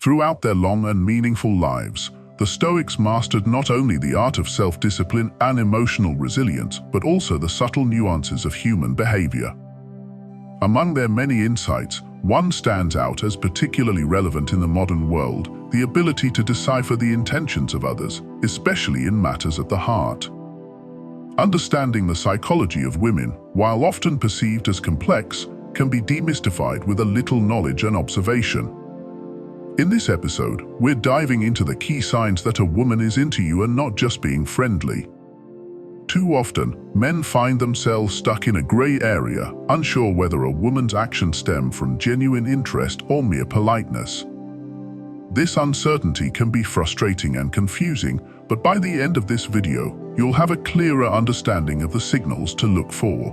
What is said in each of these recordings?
Throughout their long and meaningful lives, the Stoics mastered not only the art of self-discipline and emotional resilience, but also the subtle nuances of human behavior. Among their many insights, one stands out as particularly relevant in the modern world: the ability to decipher the intentions of others, especially in matters of the heart. Understanding the psychology of women, while often perceived as complex, can be demystified with a little knowledge and observation. In this episode, we're diving into the key signs that a woman is into you and not just being friendly. Too often, men find themselves stuck in a gray area, unsure whether a woman's actions stem from genuine interest or mere politeness. This uncertainty can be frustrating and confusing, but by the end of this video, you'll have a clearer understanding of the signals to look for.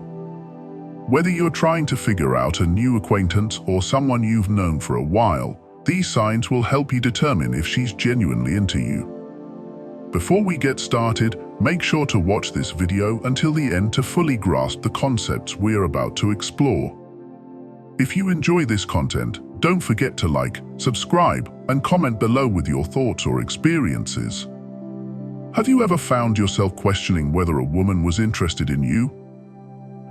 Whether you're trying to figure out a new acquaintance or someone you've known for a while, these signs will help you determine if she's genuinely into you. Before we get started, make sure to watch this video until the end to fully grasp the concepts we're about to explore. If you enjoy this content, don't forget to like, subscribe, and comment below with your thoughts or experiences. Have you ever found yourself questioning whether a woman was interested in you?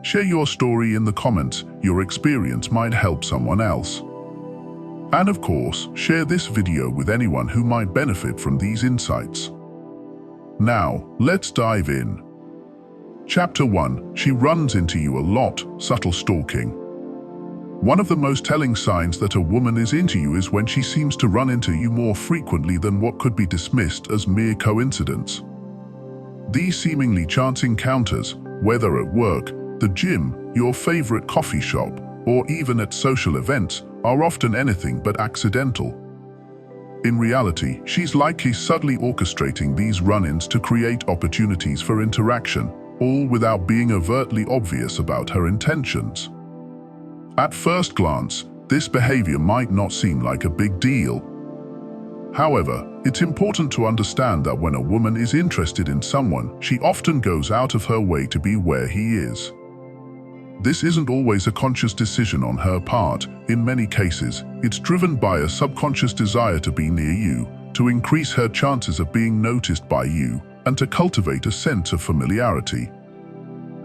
Share your story in the comments. Your experience might help someone else. And of course, share this video with anyone who might benefit from these insights. Now, let's dive in. Chapter 1. She runs into you a lot. Subtle stalking. One of the most telling signs that a woman is into you is when she seems to run into you more frequently than what could be dismissed as mere coincidence. These seemingly chance encounters, whether at work, the gym, your favorite coffee shop, or even at social events, are often anything but accidental. In reality, she's likely subtly orchestrating these run-ins to create opportunities for interaction, all without being overtly obvious about her intentions. At first glance, this behavior might not seem like a big deal. However, it's important to understand that when a woman is interested in someone, she often goes out of her way to be where he is. This isn't always a conscious decision on her part. In many cases, it's driven by a subconscious desire to be near you, to increase her chances of being noticed by you, and to cultivate a sense of familiarity.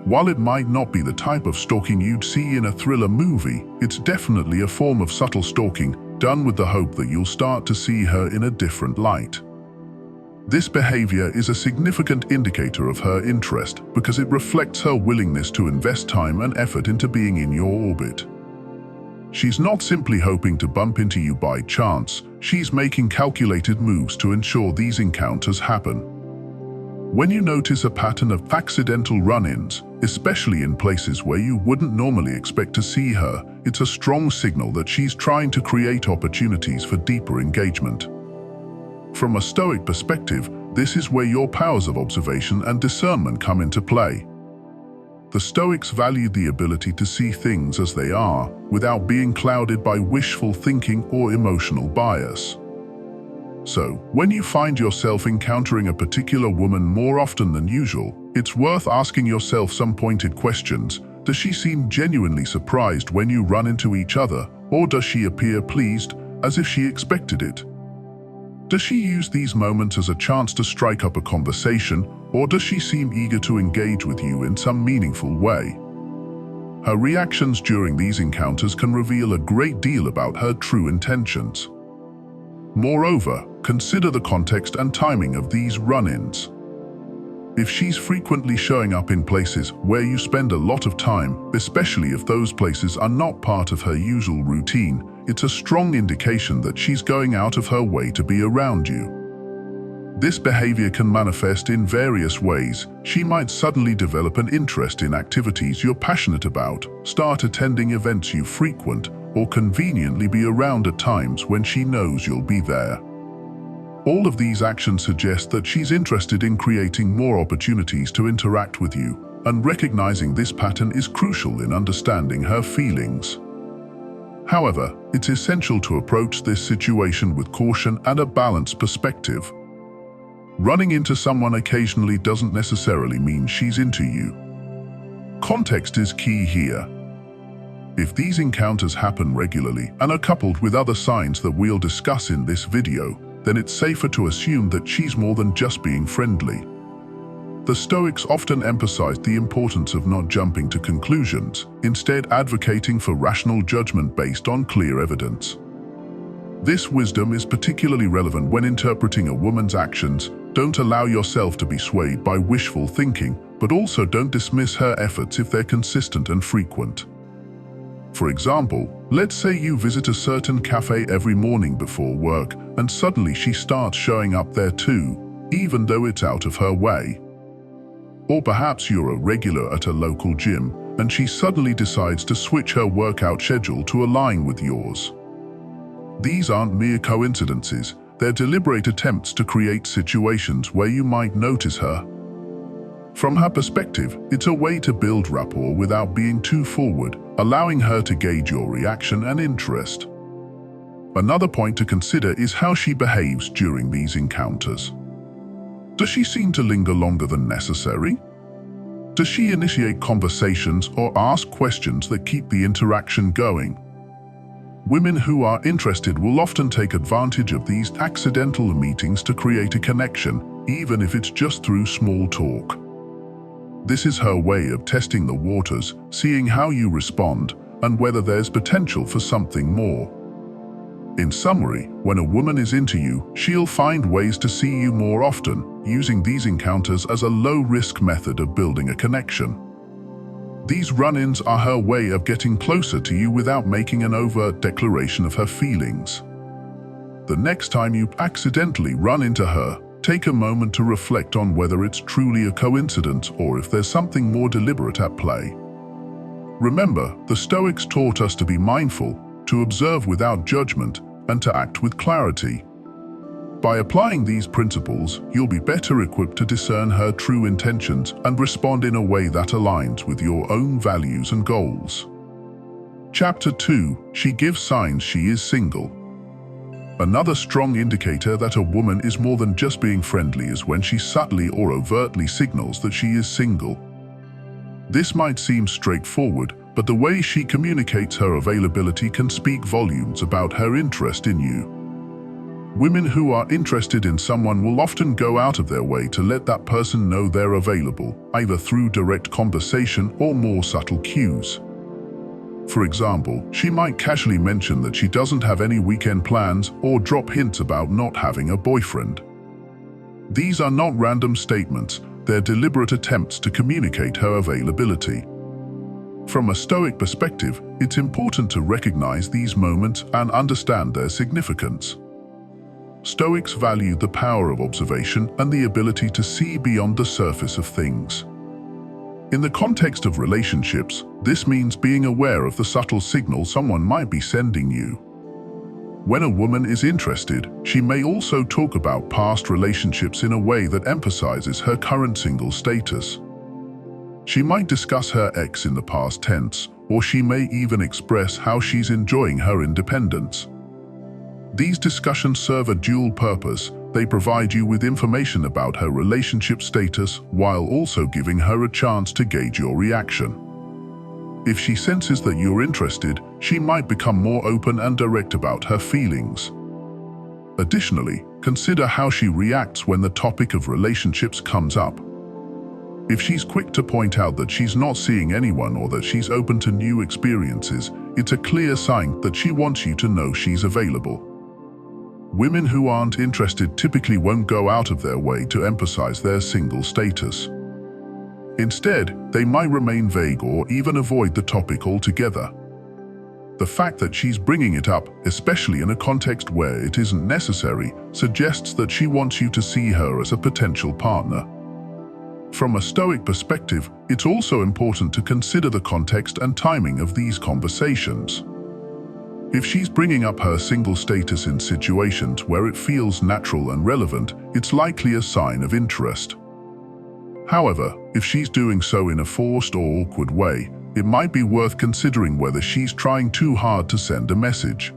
While it might not be the type of stalking you'd see in a thriller movie, it's definitely a form of subtle stalking, done with the hope that you'll start to see her in a different light. This behavior is a significant indicator of her interest because it reflects her willingness to invest time and effort into being in your orbit. She's not simply hoping to bump into you by chance, she's making calculated moves to ensure these encounters happen. When you notice a pattern of accidental run-ins, especially in places where you wouldn't normally expect to see her, it's a strong signal that she's trying to create opportunities for deeper engagement. From a Stoic perspective, this is where your powers of observation and discernment come into play. The Stoics valued the ability to see things as they are, without being clouded by wishful thinking or emotional bias. So, when you find yourself encountering a particular woman more often than usual, it's worth asking yourself some pointed questions. Does she seem genuinely surprised when you run into each other, or does she appear pleased, as if she expected it? Does she use these moments as a chance to strike up a conversation, or does she seem eager to engage with you in some meaningful way? Her reactions during these encounters can reveal a great deal about her true intentions. Moreover, consider the context and timing of these run-ins. If she's frequently showing up in places where you spend a lot of time, especially if those places are not part of her usual routine, it's a strong indication that she's going out of her way to be around you. This behavior can manifest in various ways. She might suddenly develop an interest in activities you're passionate about, start attending events you frequent, or conveniently be around at times when she knows you'll be there. All of these actions suggest that she's interested in creating more opportunities to interact with you, and recognizing this pattern is crucial in understanding her feelings. However, it's essential to approach this situation with caution and a balanced perspective. Running into someone occasionally doesn't necessarily mean she's into you. Context is key here. If these encounters happen regularly and are coupled with other signs that we'll discuss in this video, then it's safer to assume that she's more than just being friendly. The Stoics often emphasized the importance of not jumping to conclusions, instead advocating for rational judgment based on clear evidence. This wisdom is particularly relevant when interpreting a woman's actions. Don't allow yourself to be swayed by wishful thinking, but also don't dismiss her efforts if they're consistent and frequent. For example, let's say you visit a certain cafe every morning before work, and suddenly she starts showing up there too, even though it's out of her way. Or perhaps you're a regular at a local gym, and she suddenly decides to switch her workout schedule to align with yours. These aren't mere coincidences, they're deliberate attempts to create situations where you might notice her. From her perspective, it's a way to build rapport without being too forward, allowing her to gauge your reaction and interest. Another point to consider is how she behaves during these encounters. Does she seem to linger longer than necessary? Does she initiate conversations or ask questions that keep the interaction going? Women who are interested will often take advantage of these accidental meetings to create a connection, even if it's just through small talk. This is her way of testing the waters, seeing how you respond, and whether there's potential for something more. In summary, when a woman is into you, she'll find ways to see you more often, using these encounters as a low-risk method of building a connection. These run-ins are her way of getting closer to you without making an overt declaration of her feelings. The next time you accidentally run into her, take a moment to reflect on whether it's truly a coincidence or if there's something more deliberate at play. Remember, the Stoics taught us to be mindful, to observe without judgment, and to act with clarity. By applying these principles, you'll be better equipped to discern her true intentions and respond in a way that aligns with your own values and goals. Chapter 2. She gives signs she is single. Another strong indicator that a woman is more than just being friendly is when she subtly or overtly signals that she is single. This might seem straightforward, but the way she communicates her availability can speak volumes about her interest in you. Women who are interested in someone will often go out of their way to let that person know they're available, either through direct conversation or more subtle cues. For example, she might casually mention that she doesn't have any weekend plans or drop hints about not having a boyfriend. These are not random statements, they're deliberate attempts to communicate her availability. From a Stoic perspective, it's important to recognize these moments and understand their significance. Stoics value the power of observation and the ability to see beyond the surface of things. In the context of relationships, this means being aware of the subtle signals someone might be sending you. When a woman is interested, she may also talk about past relationships in a way that emphasizes her current single status. She might discuss her ex in the past tense, or she may even express how she's enjoying her independence. These discussions serve a dual purpose. They provide you with information about her relationship status while also giving her a chance to gauge your reaction. If she senses that you're interested, she might become more open and direct about her feelings. Additionally, consider how she reacts when the topic of relationships comes up. If she's quick to point out that she's not seeing anyone or that she's open to new experiences, it's a clear sign that she wants you to know she's available. Women who aren't interested typically won't go out of their way to emphasize their single status. Instead, they might remain vague or even avoid the topic altogether. The fact that she's bringing it up, especially in a context where it isn't necessary, suggests that she wants you to see her as a potential partner. From a Stoic perspective, it's also important to consider the context and timing of these conversations. If she's bringing up her single status in situations where it feels natural and relevant, it's likely a sign of interest. However, if she's doing so in a forced or awkward way, it might be worth considering whether she's trying too hard to send a message.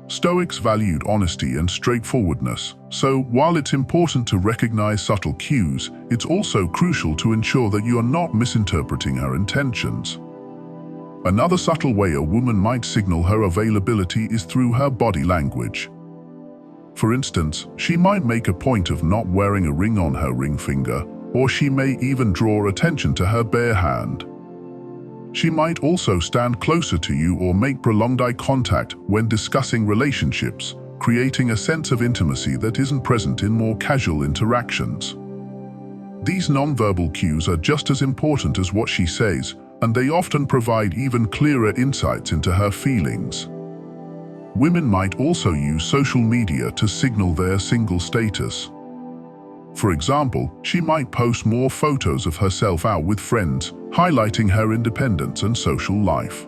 Stoics valued honesty and straightforwardness, so while it's important to recognize subtle cues, it's also crucial to ensure that you are not misinterpreting her intentions. Another subtle way a woman might signal her availability is through her body language. For instance, she might make a point of not wearing a ring on her ring finger, or she may even draw attention to her bare hand. She might also stand closer to you or make prolonged eye contact when discussing relationships, creating a sense of intimacy that isn't present in more casual interactions. These nonverbal cues are just as important as what she says, and they often provide even clearer insights into her feelings. Women might also use social media to signal their single status. For example, she might post more photos of herself out with friends, highlighting her independence and social life.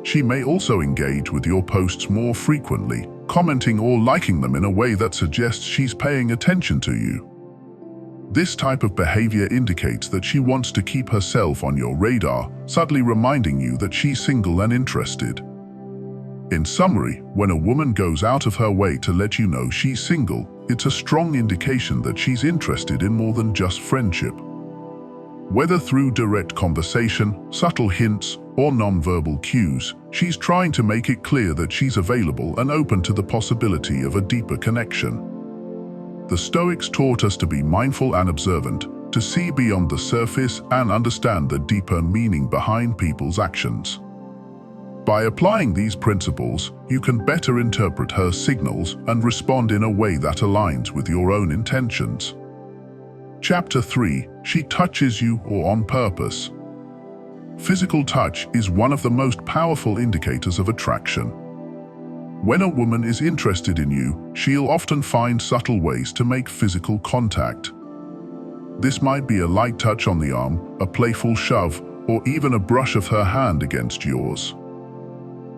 She may also engage with your posts more frequently, commenting or liking them in a way that suggests she's paying attention to you. This type of behavior indicates that she wants to keep herself on your radar, subtly reminding you that she's single and interested. In summary, when a woman goes out of her way to let you know she's single, it's a strong indication that she's interested in more than just friendship. Whether through direct conversation, subtle hints, or nonverbal cues, she's trying to make it clear that she's available and open to the possibility of a deeper connection. The Stoics taught us to be mindful and observant, to see beyond the surface and understand the deeper meaning behind people's actions. By applying these principles, you can better interpret her signals and respond in a way that aligns with your own intentions. Chapter 3. She touches you or on purpose. Physical touch is one of the most powerful indicators of attraction. When a woman is interested in you, she'll often find subtle ways to make physical contact. This might be a light touch on the arm, a playful shove, or even a brush of her hand against yours.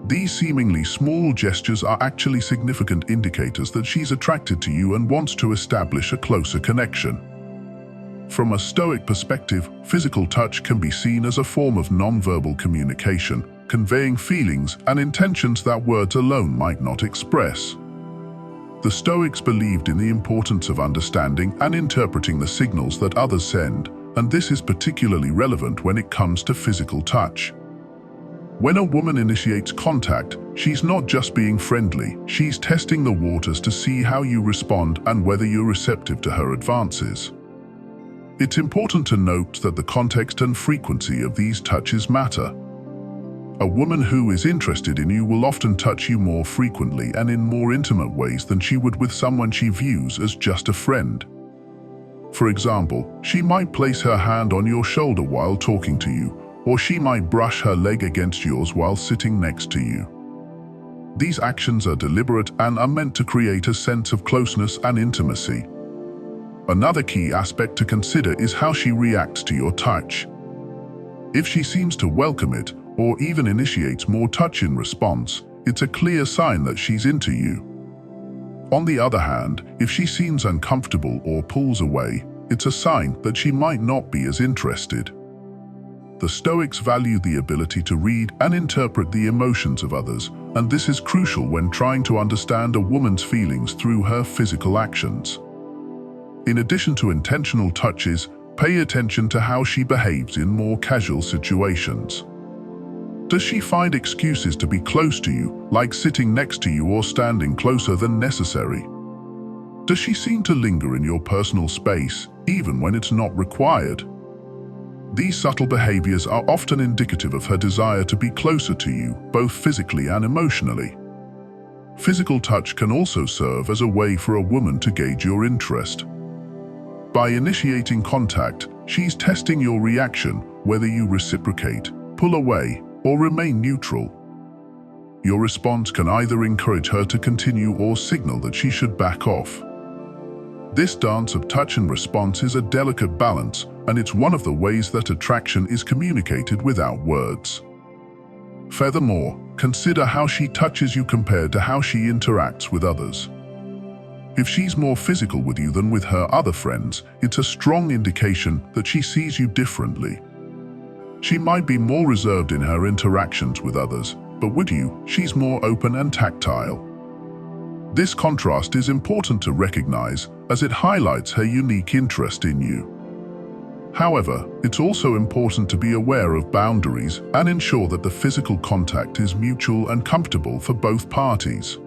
These seemingly small gestures are actually significant indicators that she's attracted to you and wants to establish a closer connection. From a Stoic perspective, physical touch can be seen as a form of nonverbal communication, conveying feelings and intentions that words alone might not express. The Stoics believed in the importance of understanding and interpreting the signals that others send, and this is particularly relevant when it comes to physical touch. When a woman initiates contact, she's not just being friendly, she's testing the waters to see how you respond and whether you're receptive to her advances. It's important to note that the context and frequency of these touches matter. A woman who is interested in you will often touch you more frequently and in more intimate ways than she would with someone she views as just a friend. For example, she might place her hand on your shoulder while talking to you, or she might brush her leg against yours while sitting next to you. These actions are deliberate and are meant to create a sense of closeness and intimacy. Another key aspect to consider is how she reacts to your touch. If she seems to welcome it, or even initiates more touch in response, it's a clear sign that she's into you. On the other hand, if she seems uncomfortable or pulls away, it's a sign that she might not be as interested. The Stoics value the ability to read and interpret the emotions of others, and this is crucial when trying to understand a woman's feelings through her physical actions. In addition to intentional touches, pay attention to how she behaves in more casual situations. Does she find excuses to be close to you, like sitting next to you or standing closer than necessary? Does she seem to linger in your personal space, even when it's not required? These subtle behaviors are often indicative of her desire to be closer to you, both physically and emotionally. Physical touch can also serve as a way for a woman to gauge your interest. By initiating contact, she's testing your reaction, whether you reciprocate, pull away, or remain neutral. Your response can either encourage her to continue or signal that she should back off. This dance of touch and response is a delicate balance, and it's one of the ways that attraction is communicated without words. Furthermore, consider how she touches you compared to how she interacts with others. If she's more physical with you than with her other friends, it's a strong indication that she sees you differently. She might be more reserved in her interactions with others, but with you, she's more open and tactile. This contrast is important to recognize, as it highlights her unique interest in you. However, it's also important to be aware of boundaries and ensure that the physical contact is mutual and comfortable for both parties.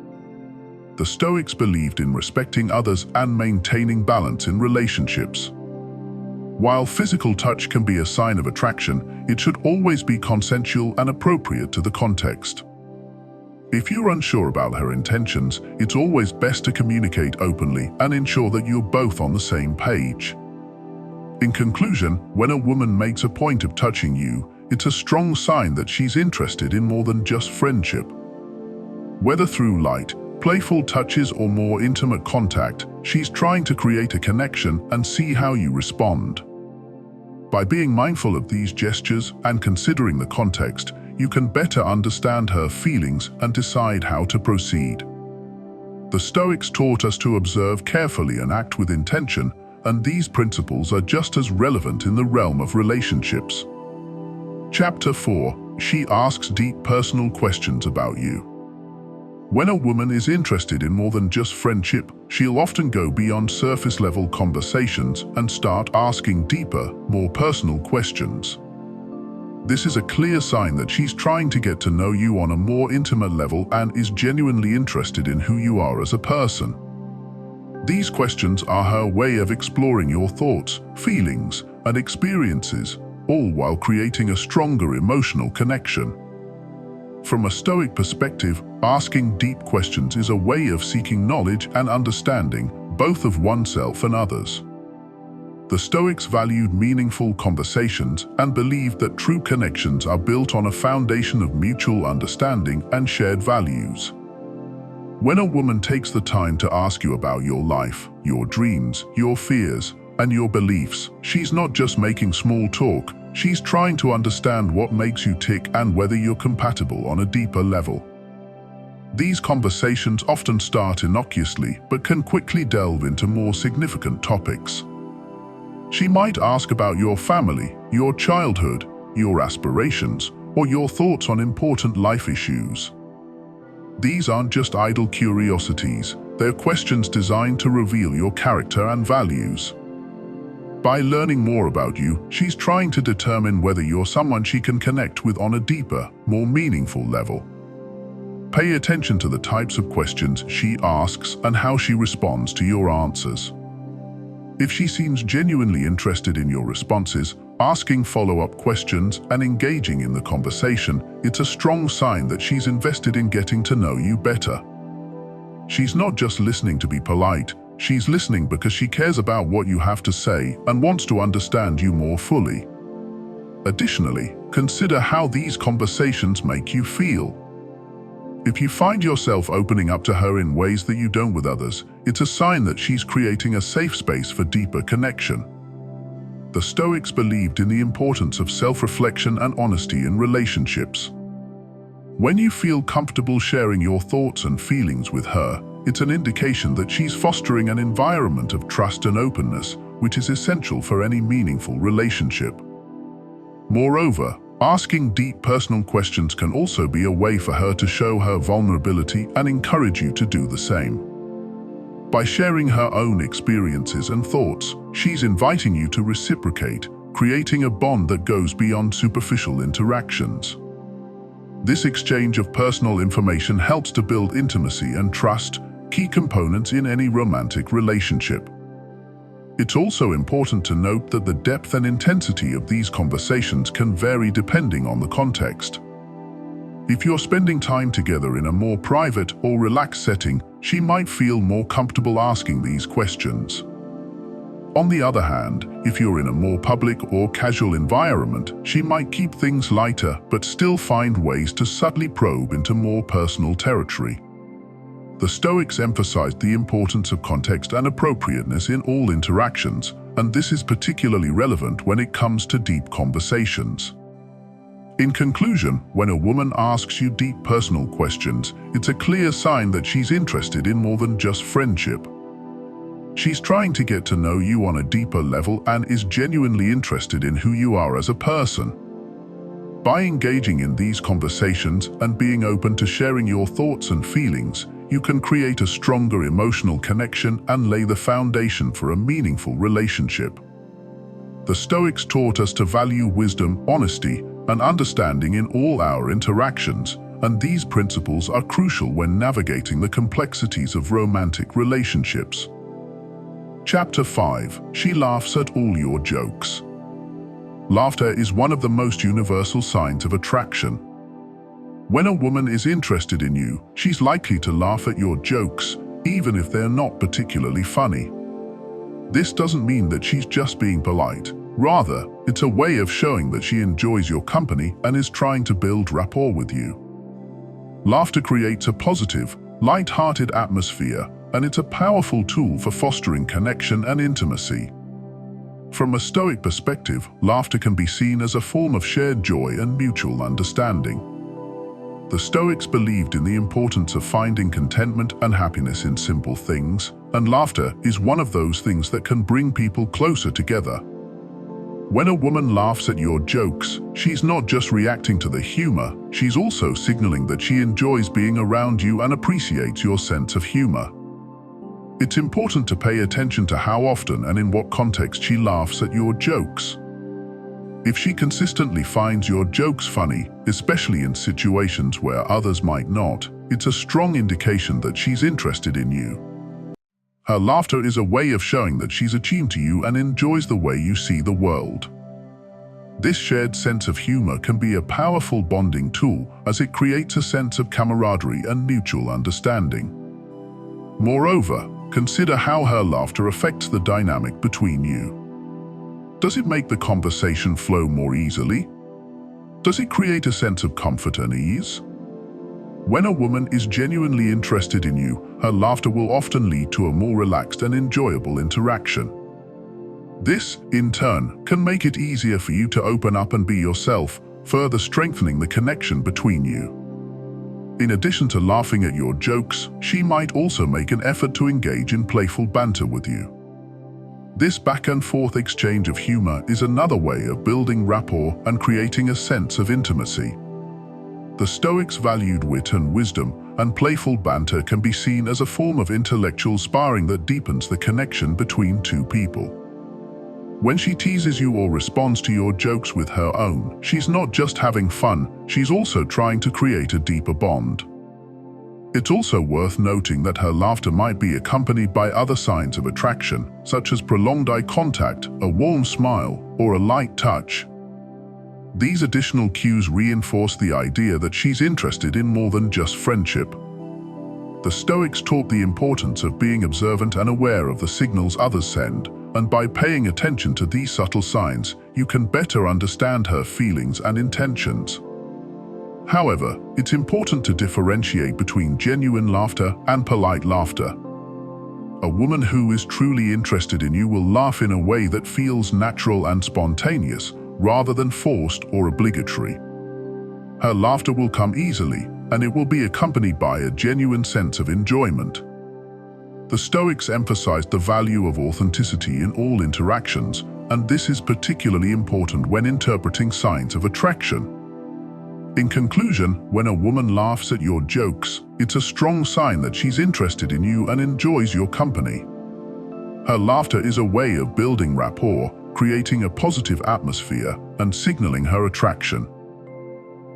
The Stoics believed in respecting others and maintaining balance in relationships. While physical touch can be a sign of attraction, it should always be consensual and appropriate to the context. If you're unsure about her intentions, it's always best to communicate openly and ensure that you're both on the same page. In conclusion, when a woman makes a point of touching you, it's a strong sign that she's interested in more than just friendship. Whether through light, playful touches or more intimate contact, she's trying to create a connection and see how you respond. By being mindful of these gestures and considering the context, you can better understand her feelings and decide how to proceed. The Stoics taught us to observe carefully and act with intention, and these principles are just as relevant in the realm of relationships. Chapter 4. She asks deep personal questions about you. When a woman is interested in more than just friendship, she'll often go beyond surface-level conversations and start asking deeper, more personal questions. This is a clear sign that she's trying to get to know you on a more intimate level and is genuinely interested in who you are as a person. These questions are her way of exploring your thoughts, feelings, and experiences, all while creating a stronger emotional connection. From a Stoic perspective, asking deep questions is a way of seeking knowledge and understanding, both of oneself and others. The Stoics valued meaningful conversations and believed that true connections are built on a foundation of mutual understanding and shared values. When a woman takes the time to ask you about your life, your dreams, your fears, and your beliefs, she's not just making small talk, she's trying to understand what makes you tick and whether you're compatible on a deeper level. These conversations often start innocuously but can quickly delve into more significant topics. She might ask about your family, your childhood, your aspirations, or your thoughts on important life issues. These aren't just idle curiosities, they're questions designed to reveal your character and values. By learning more about you, she's trying to determine whether you're someone she can connect with on a deeper, more meaningful level. Pay attention to the types of questions she asks and how she responds to your answers. If she seems genuinely interested in your responses, asking follow-up questions and engaging in the conversation, it's a strong sign that she's invested in getting to know you better. She's not just listening to be polite, she's listening because she cares about what you have to say and wants to understand you more fully. Additionally, consider how these conversations make you feel. If you find yourself opening up to her in ways that you don't with others, it's a sign that she's creating a safe space for deeper connection. The Stoics believed in the importance of self-reflection and honesty in relationships. When you feel comfortable sharing your thoughts and feelings with her, it's an indication that she's fostering an environment of trust and openness, which is essential for any meaningful relationship. Moreover, asking deep personal questions can also be a way for her to show her vulnerability and encourage you to do the same. By sharing her own experiences and thoughts, she's inviting you to reciprocate, creating a bond that goes beyond superficial interactions. This exchange of personal information helps to build intimacy and trust, key components in any romantic relationship. It's also important to note that the depth and intensity of these conversations can vary depending on the context. If you're spending time together in a more private or relaxed setting, she might feel more comfortable asking these questions. On the other hand, if you're in a more public or casual environment, she might keep things lighter but still find ways to subtly probe into more personal territory. The Stoics emphasized the importance of context and appropriateness in all interactions, and this is particularly relevant when it comes to deep conversations. In conclusion, when a woman asks you deep personal questions, it's a clear sign that she's interested in more than just friendship. She's trying to get to know you on a deeper level and is genuinely interested in who you are as a person. By engaging in these conversations and being open to sharing your thoughts and feelings, you can create a stronger emotional connection and lay the foundation for a meaningful relationship. The Stoics taught us to value wisdom, honesty, and understanding in all our interactions, and these principles are crucial when navigating the complexities of romantic relationships. Chapter 5. She laughs at all your jokes. Laughter is one of the most universal signs of attraction. When a woman is interested in you, she's likely to laugh at your jokes, even if they're not particularly funny. This doesn't mean that she's just being polite. Rather, it's a way of showing that she enjoys your company and is trying to build rapport with you. Laughter creates a positive, light-hearted atmosphere, and it's a powerful tool for fostering connection and intimacy. From a Stoic perspective, laughter can be seen as a form of shared joy and mutual understanding. The Stoics believed in the importance of finding contentment and happiness in simple things, and laughter is one of those things that can bring people closer together. When a woman laughs at your jokes, she's not just reacting to the humor, she's also signaling that she enjoys being around you and appreciates your sense of humor. It's important to pay attention to how often and in what context she laughs at your jokes. If she consistently finds your jokes funny, especially in situations where others might not, it's a strong indication that she's interested in you. Her laughter is a way of showing that she's attuned to you and enjoys the way you see the world. This shared sense of humor can be a powerful bonding tool as it creates a sense of camaraderie and mutual understanding. Moreover, consider how her laughter affects the dynamic between you. Does it make the conversation flow more easily? Does it create a sense of comfort and ease? When a woman is genuinely interested in you, her laughter will often lead to a more relaxed and enjoyable interaction. This, in turn, can make it easier for you to open up and be yourself, further strengthening the connection between you. In addition to laughing at your jokes, she might also make an effort to engage in playful banter with you. This back-and-forth exchange of humor is another way of building rapport and creating a sense of intimacy. The Stoics valued wit and wisdom, and playful banter can be seen as a form of intellectual sparring that deepens the connection between two people. When she teases you or responds to your jokes with her own, she's not just having fun, she's also trying to create a deeper bond. It's also worth noting that her laughter might be accompanied by other signs of attraction, such as prolonged eye contact, a warm smile, or a light touch. These additional cues reinforce the idea that she's interested in more than just friendship. The Stoics taught the importance of being observant and aware of the signals others send, and by paying attention to these subtle signs, you can better understand her feelings and intentions. However, it's important to differentiate between genuine laughter and polite laughter. A woman who is truly interested in you will laugh in a way that feels natural and spontaneous, rather than forced or obligatory. Her laughter will come easily, and it will be accompanied by a genuine sense of enjoyment. The Stoics emphasized the value of authenticity in all interactions, and this is particularly important when interpreting signs of attraction. In conclusion, when a woman laughs at your jokes, it's a strong sign that she's interested in you and enjoys your company. Her laughter is a way of building rapport, creating a positive atmosphere, and signaling her attraction.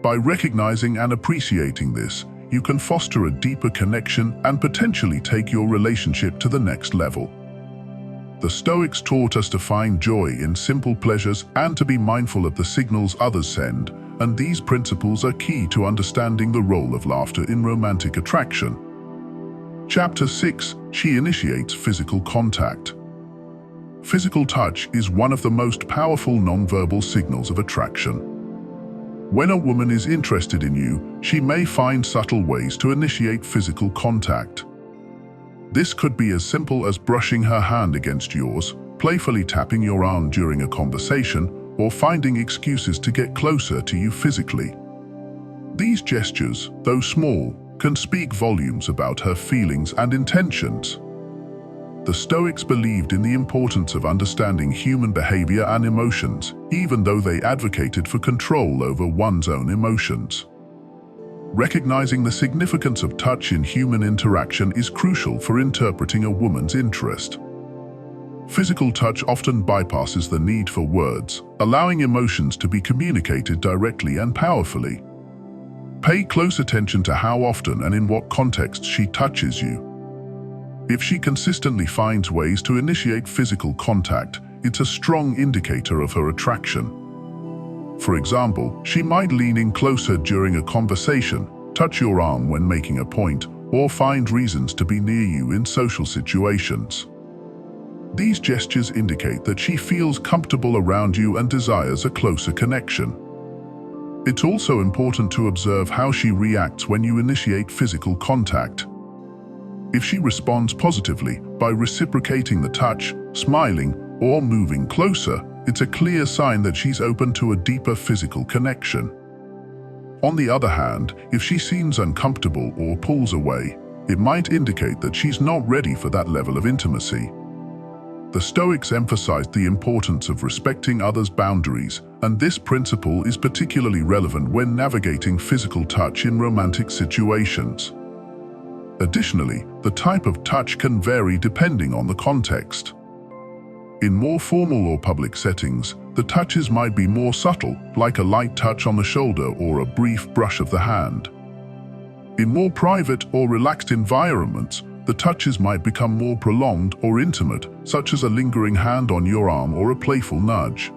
By recognizing and appreciating this, you can foster a deeper connection and potentially take your relationship to the next level. The Stoics taught us to find joy in simple pleasures and to be mindful of the signals others send, and these principles are key to understanding the role of laughter in romantic attraction. Chapter 6. She initiates physical contact. Physical touch is one of the most powerful nonverbal signals of attraction. When a woman is interested in you, she may find subtle ways to initiate physical contact. This could be as simple as brushing her hand against yours, playfully tapping your arm during a conversation, or finding excuses to get closer to you physically. These gestures, though small, can speak volumes about her feelings and intentions. The Stoics believed in the importance of understanding human behavior and emotions, even though they advocated for control over one's own emotions. Recognizing the significance of touch in human interaction is crucial for interpreting a woman's interest. Physical touch often bypasses the need for words, allowing emotions to be communicated directly and powerfully. Pay close attention to how often and in what context she touches you. If she consistently finds ways to initiate physical contact, it's a strong indicator of her attraction. For example, she might lean in closer during a conversation, touch your arm when making a point, or find reasons to be near you in social situations. These gestures indicate that she feels comfortable around you and desires a closer connection. It's also important to observe how she reacts when you initiate physical contact. If she responds positively by reciprocating the touch, smiling, or moving closer, it's a clear sign that she's open to a deeper physical connection. On the other hand, if she seems uncomfortable or pulls away, it might indicate that she's not ready for that level of intimacy. The Stoics emphasized the importance of respecting others' boundaries, and this principle is particularly relevant when navigating physical touch in romantic situations. Additionally, the type of touch can vary depending on the context. In more formal or public settings, the touches might be more subtle, like a light touch on the shoulder or a brief brush of the hand. In more private or relaxed environments, the touches might become more prolonged or intimate, such as a lingering hand on your arm or a playful nudge.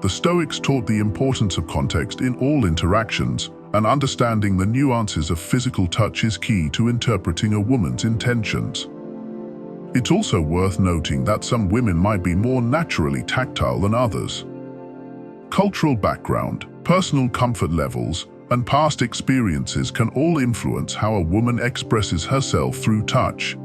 The Stoics taught the importance of context in all interactions, and understanding the nuances of physical touch is key to interpreting a woman's intentions. It's also worth noting that some women might be more naturally tactile than others. Cultural background, personal comfort levels, and past experiences can all influence how a woman expresses herself through touch.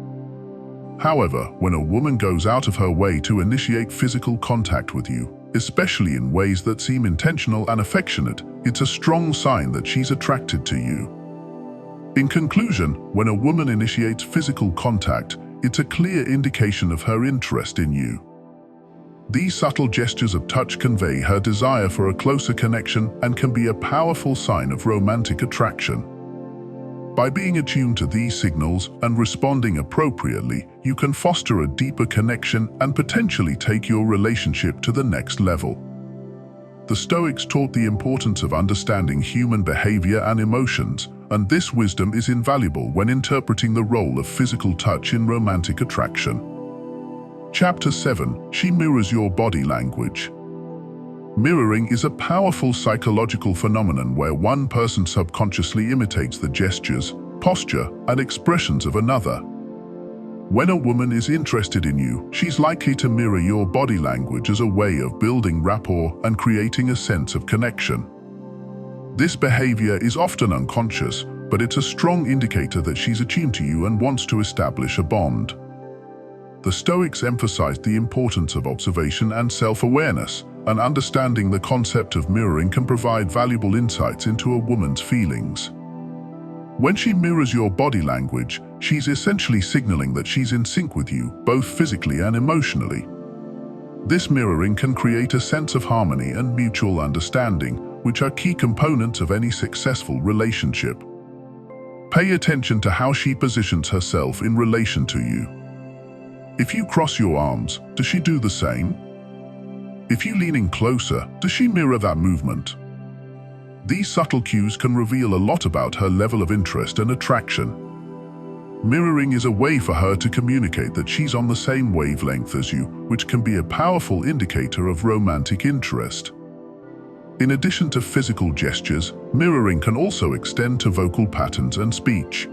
However, when a woman goes out of her way to initiate physical contact with you, especially in ways that seem intentional and affectionate, it's a strong sign that she's attracted to you. In conclusion, when a woman initiates physical contact, it's a clear indication of her interest in you. These subtle gestures of touch convey her desire for a closer connection and can be a powerful sign of romantic attraction. By being attuned to these signals and responding appropriately, you can foster a deeper connection and potentially take your relationship to the next level. The Stoics taught the importance of understanding human behavior and emotions, and this wisdom is invaluable when interpreting the role of physical touch in romantic attraction. Chapter 7. She mirrors your body language. Mirroring is a powerful psychological phenomenon where one person subconsciously imitates the gestures, posture, and expressions of another. When a woman is interested in you, she's likely to mirror your body language as a way of building rapport and creating a sense of connection. This behavior is often unconscious, but it's a strong indicator that she's attuned to you and wants to establish a bond. The Stoics emphasized the importance of observation and self-awareness, and understanding the concept of mirroring can provide valuable insights into a woman's feelings. When she mirrors your body language, she's essentially signaling that she's in sync with you, both physically and emotionally. This mirroring can create a sense of harmony and mutual understanding, which are key components of any successful relationship. Pay attention to how she positions herself in relation to you. If you cross your arms, does she do the same? If you lean in closer, does she mirror that movement? These subtle cues can reveal a lot about her level of interest and attraction. Mirroring is a way for her to communicate that she's on the same wavelength as you, which can be a powerful indicator of romantic interest. In addition to physical gestures, mirroring can also extend to vocal patterns and speech.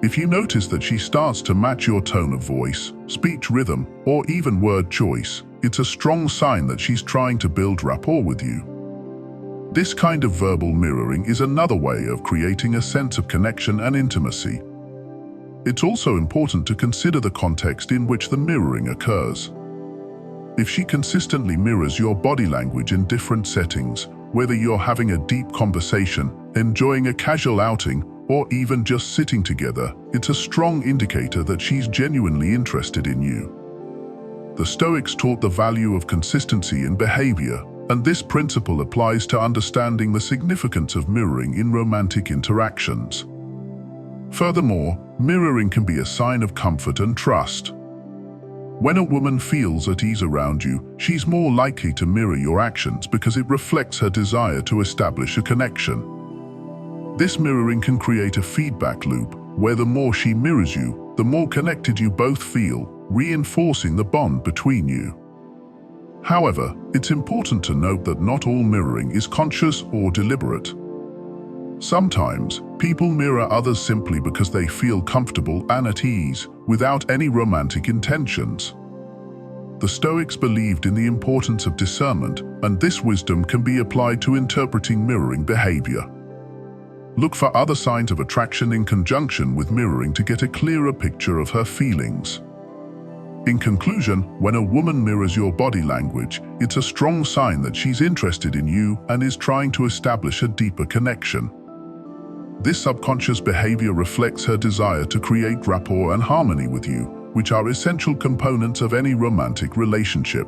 If you notice that she starts to match your tone of voice, speech rhythm, or even word choice, it's a strong sign that she's trying to build rapport with you. This kind of verbal mirroring is another way of creating a sense of connection and intimacy. It's also important to consider the context in which the mirroring occurs. If she consistently mirrors your body language in different settings, whether you're having a deep conversation, enjoying a casual outing, or even just sitting together, it's a strong indicator that she's genuinely interested in you. The Stoics taught the value of consistency in behavior, and this principle applies to understanding the significance of mirroring in romantic interactions. Furthermore, mirroring can be a sign of comfort and trust. When a woman feels at ease around you, she's more likely to mirror your actions because it reflects her desire to establish a connection. This mirroring can create a feedback loop where the more she mirrors you, the more connected you both feel, reinforcing the bond between you. However, it's important to note that not all mirroring is conscious or deliberate. Sometimes, people mirror others simply because they feel comfortable and at ease, without any romantic intentions. The Stoics believed in the importance of discernment, and this wisdom can be applied to interpreting mirroring behavior. Look for other signs of attraction in conjunction with mirroring to get a clearer picture of her feelings. In conclusion, when a woman mirrors your body language, it's a strong sign that she's interested in you and is trying to establish a deeper connection. This subconscious behavior reflects her desire to create rapport and harmony with you, which are essential components of any romantic relationship.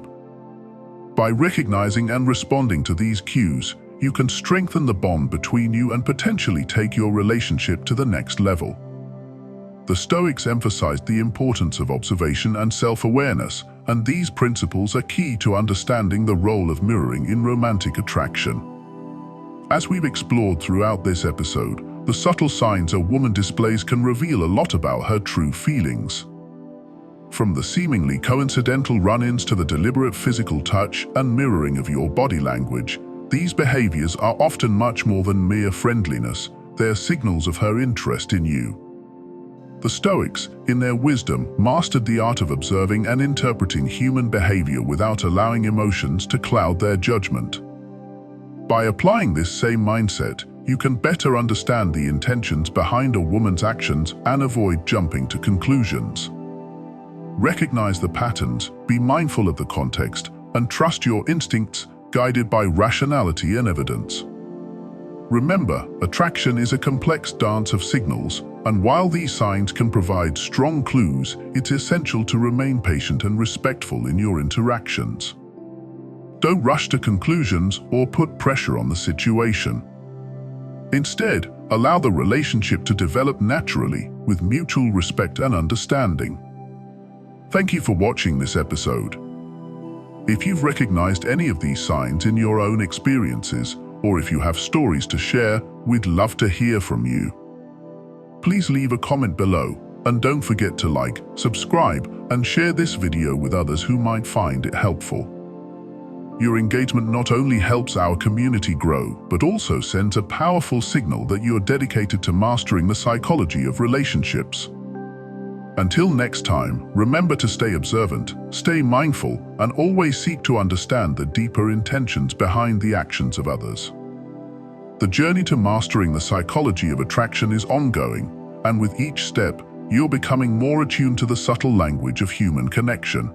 By recognizing and responding to these cues, you can strengthen the bond between you and potentially take your relationship to the next level. The Stoics emphasized the importance of observation and self-awareness, and these principles are key to understanding the role of mirroring in romantic attraction. As we've explored throughout this episode, the subtle signs a woman displays can reveal a lot about her true feelings. From the seemingly coincidental run-ins to the deliberate physical touch and mirroring of your body language, these behaviors are often much more than mere friendliness. They are signals of her interest in you. The Stoics, in their wisdom, mastered the art of observing and interpreting human behavior without allowing emotions to cloud their judgment. By applying this same mindset, you can better understand the intentions behind a woman's actions and avoid jumping to conclusions. Recognize the patterns, be mindful of the context, and trust your instincts, guided by rationality and evidence. Remember, attraction is a complex dance of signals, and while these signs can provide strong clues, it's essential to remain patient and respectful in your interactions. Don't rush to conclusions or put pressure on the situation. Instead, allow the relationship to develop naturally, with mutual respect and understanding. Thank you for watching this episode. If you've recognized any of these signs in your own experiences, or if you have stories to share, we'd love to hear from you. Please leave a comment below, and don't forget to like, subscribe, and share this video with others who might find it helpful. Your engagement not only helps our community grow, but also sends a powerful signal that you're dedicated to mastering the psychology of relationships. Until next time, remember to stay observant, stay mindful, and always seek to understand the deeper intentions behind the actions of others. The journey to mastering the psychology of attraction is ongoing, and with each step, you're becoming more attuned to the subtle language of human connection.